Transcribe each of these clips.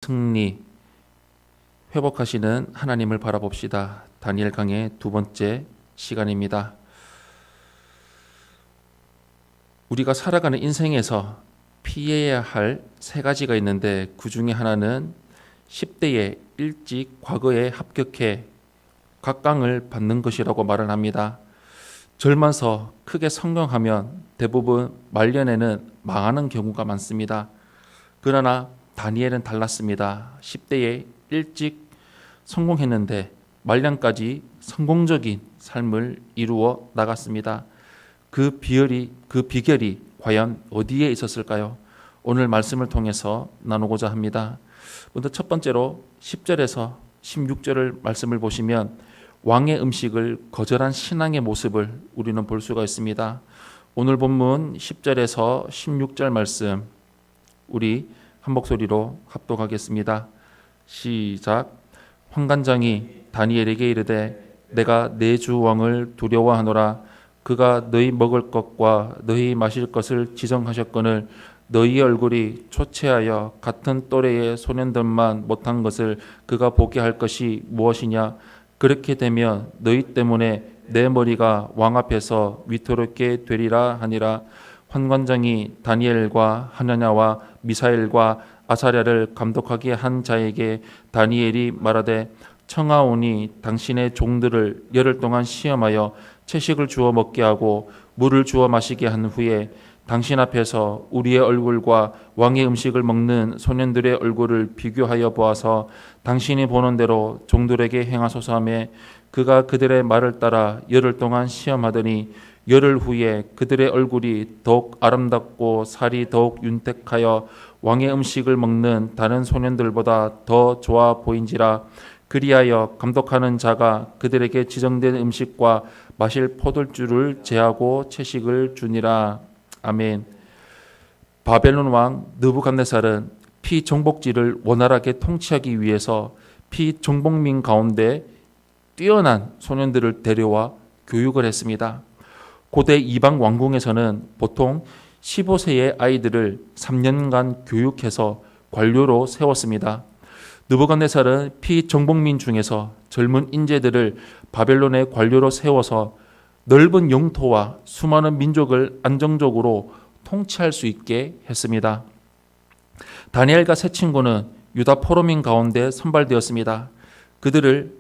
승리, 회복하시는 하나님을 바라봅시다. 다니엘 강의 두 번째 시간입니다. 우리가 살아가는 인생에서 피해야 할 세 가지가 있는데 그 중에 하나는 10대에 일찍 과거에 합격해 각광을 받는 것이라고 말을 합니다. 젊어서 크게 성공하면 대부분 말년에는 망하는 경우가 많습니다. 그러나 다니엘은 달랐습니다. 10대에 일찍 성공했는데 말년까지 성공적인 삶을 이루어 나갔습니다. 그 비결이 과연 어디에 있었을까요? 오늘 말씀을 통해서 나누고자 합니다. 먼저 첫 번째로 10절에서 16절을 말씀을 보시면 왕의 음식을 거절한 신앙의 모습을 우리는 볼 수가 있습니다. 오늘 본문 10절에서 16절 말씀 우리 한 목소리로 합독하겠습니다. 시작. 환관장이 다니엘에게 이르되 내가 내 주 왕을 두려워하노라. 그가 너희 먹을 것과 너희 마실 것을 지정하셨거늘 너희 얼굴이 초췌하여 같은 또래의 소년들만 못한 것을 그가 보게 할 것이 무엇이냐. 그렇게 되면 너희 때문에 내 머리가 왕 앞에서 위태롭게 되리라 하니라. 환관장이 다니엘과 하나냐와 미사엘과 아사랴를 감독하게 한 자에게 다니엘이 말하되 청하오니 당신의 종들을 열흘 동안 시험하여 채식을 주어 먹게 하고 물을 주어 마시게 한 후에 당신 앞에서 우리의 얼굴과 왕의 음식을 먹는 소년들의 얼굴을 비교하여 보아서 당신이 보는 대로 종들에게 행하소서 하며 그가 그들의 말을 따라 열흘 동안 시험하더니 열흘 후에 그들의 얼굴이 더욱 아름답고 살이 더욱 윤택하여 왕의 음식을 먹는 다른 소년들보다 더 좋아 보인지라. 그리하여 감독하는 자가 그들에게 지정된 음식과 마실 포도주를 제하고 채식을 주니라. 아멘. 바벨론 왕 느부갓네살은 피정복지를 원활하게 통치하기 위해서 피정복민 가운데 뛰어난 소년들을 데려와 교육을 했습니다. 고대 이방 왕궁에서는 보통 15세의 아이들을 3년간 교육해서 관료로 세웠습니다. 느부갓네살은 피정복민 중에서 젊은 인재들을 바벨론의 관료로 세워서 넓은 영토와 수많은 민족을 안정적으로 통치할 수 있게 했습니다. 다니엘과 세 친구는 유다 포로민 가운데 선발되었습니다. 그들을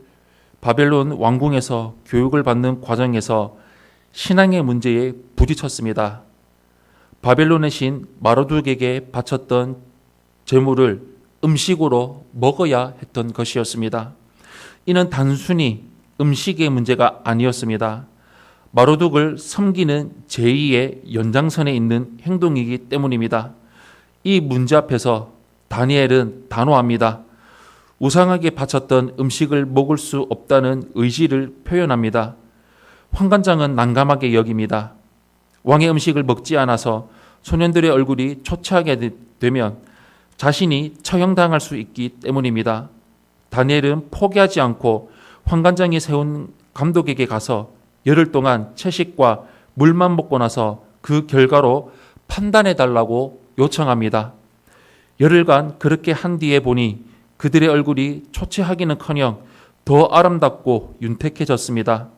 바벨론 왕궁에서 교육을 받는 과정에서 신앙의 문제에 부딪혔습니다. 바벨론의 신 마르둑에게 바쳤던 제물을 음식으로 먹어야 했던 것이었습니다. 이는 단순히 음식의 문제가 아니었습니다. 마르둑을 섬기는 제2의 연장선에 있는 행동이기 때문입니다. 이 문제 앞에서 다니엘은 단호합니다. 우상에게 바쳤던 음식을 먹을 수 없다는 의지를 표현합니다. 환관장은 난감하게 여깁니다. 왕의 음식을 먹지 않아서 소년들의 얼굴이 초췌하게 되면 자신이 처형당할 수 있기 때문입니다. 다니엘은 포기하지 않고 환관장이 세운 감독에게 가서 열흘 동안 채식과 물만 먹고 나서 그 결과로 판단해달라고 요청합니다. 열흘간 그렇게 한 뒤에 보니 그들의 얼굴이 초췌하기는커녕 더 아름답고 윤택해졌습니다.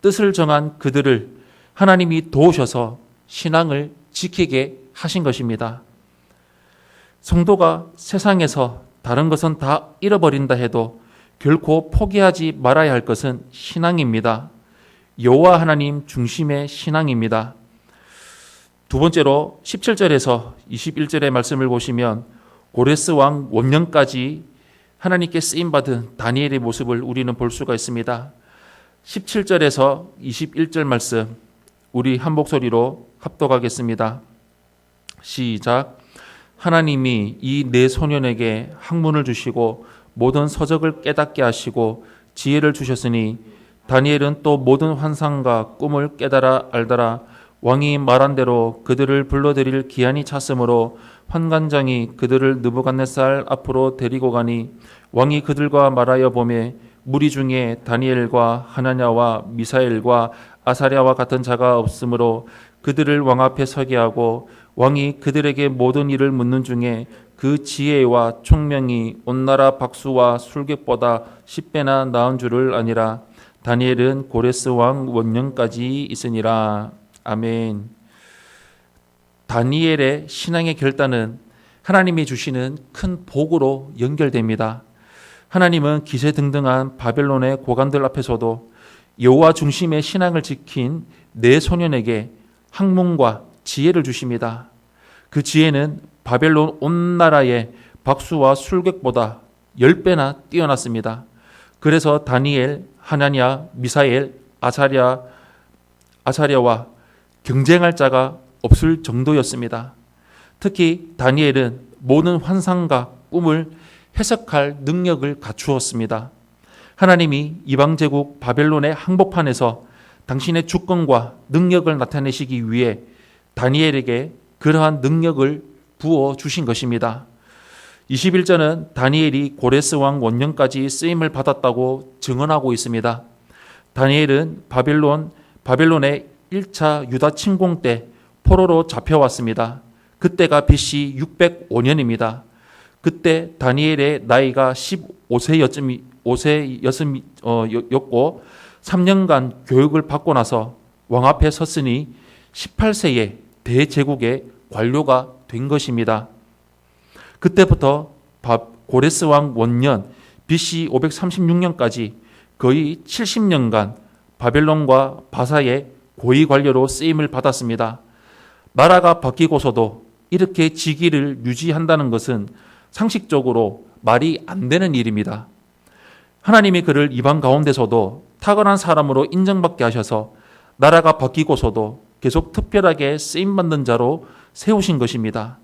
뜻을 정한 그들을 하나님이 도우셔서 신앙을 지키게 하신 것입니다. 성도가 세상에서 다른 것은 다 잃어버린다 해도 결코 포기하지 말아야 할 것은 신앙입니다. 여호와 하나님 중심의 신앙입니다. 두 번째로 17절에서 21절의 말씀을 보시면 고레스 왕 원년까지 하나님께 쓰임받은 다니엘의 모습을 우리는 볼 수가 있습니다. 17절에서 21절 말씀 우리 한 목소리로 합독하겠습니다. 시작. 하나님이 이 네 소년에게 학문을 주시고 모든 서적을 깨닫게 하시고 지혜를 주셨으니 다니엘은 또 모든 환상과 꿈을 깨달아 알더라. 왕이 말한 대로 그들을 불러들일 기한이 찼으므로 환관장이 그들을 느부갓네살 앞으로 데리고 가니 왕이 그들과 말하여 보매 무리 중에 다니엘과 하나냐와 미사엘과 아사랴와 같은 자가 없으므로 그들을 왕 앞에 서게 하고 왕이 그들에게 모든 일을 묻는 중에 그 지혜와 총명이 온 나라 박수와 술객보다 10배나 나은 줄을 아니라. 다니엘은 고레스 왕 원년까지 있으니라. 아멘. 다니엘의 신앙의 결단은 하나님이 주시는 큰 복으로 연결됩니다. 하나님은 기세등등한 바벨론의 고관들 앞에서도 여호와 중심의 신앙을 지킨 네 소년에게 학문과 지혜를 주십니다. 그 지혜는 바벨론 온 나라의 박수와 술객보다 10배나 뛰어났습니다. 그래서 다니엘, 하나냐, 미사엘, 아사랴와 경쟁할 자가 없을 정도였습니다. 특히 다니엘은 모든 환상과 꿈을 해석할 능력을 갖추었습니다. 하나님이 이방제국 바벨론의 항복판에서 당신의 주권과 능력을 나타내시기 위해 다니엘에게 그러한 능력을 부어 주신 것입니다. 21절은 다니엘이 고레스 왕 원년까지 쓰임을 받았다고 증언하고 있습니다. 다니엘은 바벨론의 1차 유다 침공 때 포로로 잡혀왔습니다. 그때가 BC 605년입니다. 그때 다니엘의 나이가 15세였고 3년간 교육을 받고 나서 왕 앞에 섰으니 18세에 대제국의 관료가 된 것입니다. 그때부터 고레스 왕 원년 BC 536년까지 거의 70년간 바벨론과 바사의 고위 관료로 쓰임을 받았습니다. 나라가 바뀌고서도 이렇게 직위를 유지한다는 것은 상식적으로 말이 안 되는 일입니다. 하나님이 그를 이방 가운데서도 탁월한 사람으로 인정받게 하셔서 나라가 바뀌고서도 계속 특별하게 쓰임받는 자로 세우신 것입니다.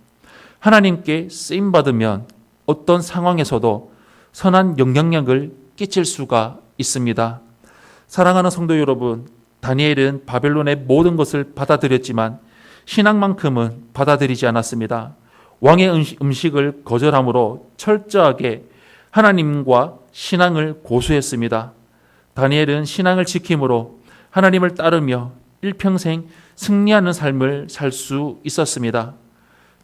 하나님께 쓰임받으면 어떤 상황에서도 선한 영향력을 끼칠 수가 있습니다. 사랑하는 성도 여러분, 다니엘은 바벨론의 모든 것을 받아들였지만 신앙만큼은 받아들이지 않았습니다. 왕의 음식을 거절함으로 철저하게 하나님과 신앙을 고수했습니다. 다니엘은 신앙을 지킴으로 하나님을 따르며 일평생 승리하는 삶을 살 수 있었습니다.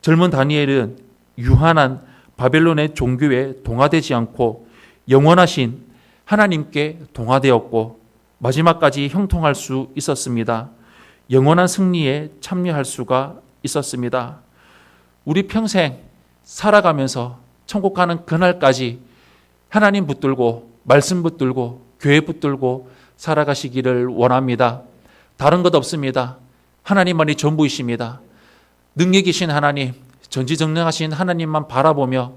젊은 다니엘은 유한한 바벨론의 종교에 동화되지 않고 영원하신 하나님께 동화되었고 마지막까지 형통할 수 있었습니다. 영원한 승리에 참여할 수가 있었습니다. 우리 평생 살아가면서 천국 가는 그날까지 하나님 붙들고 말씀 붙들고 교회 붙들고 살아가시기를 원합니다. 다른 것 없습니다. 하나님만이 전부이십니다. 능력이신 하나님, 전지전능하신 하나님만 바라보며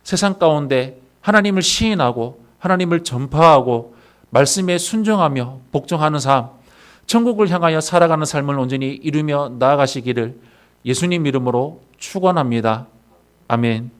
세상 가운데 하나님을 시인하고 하나님을 전파하고 말씀에 순종하며 복종하는 삶, 천국을 향하여 살아가는 삶을 온전히 이루며 나아가시기를 예수님 이름으로 축원합니다. 아멘.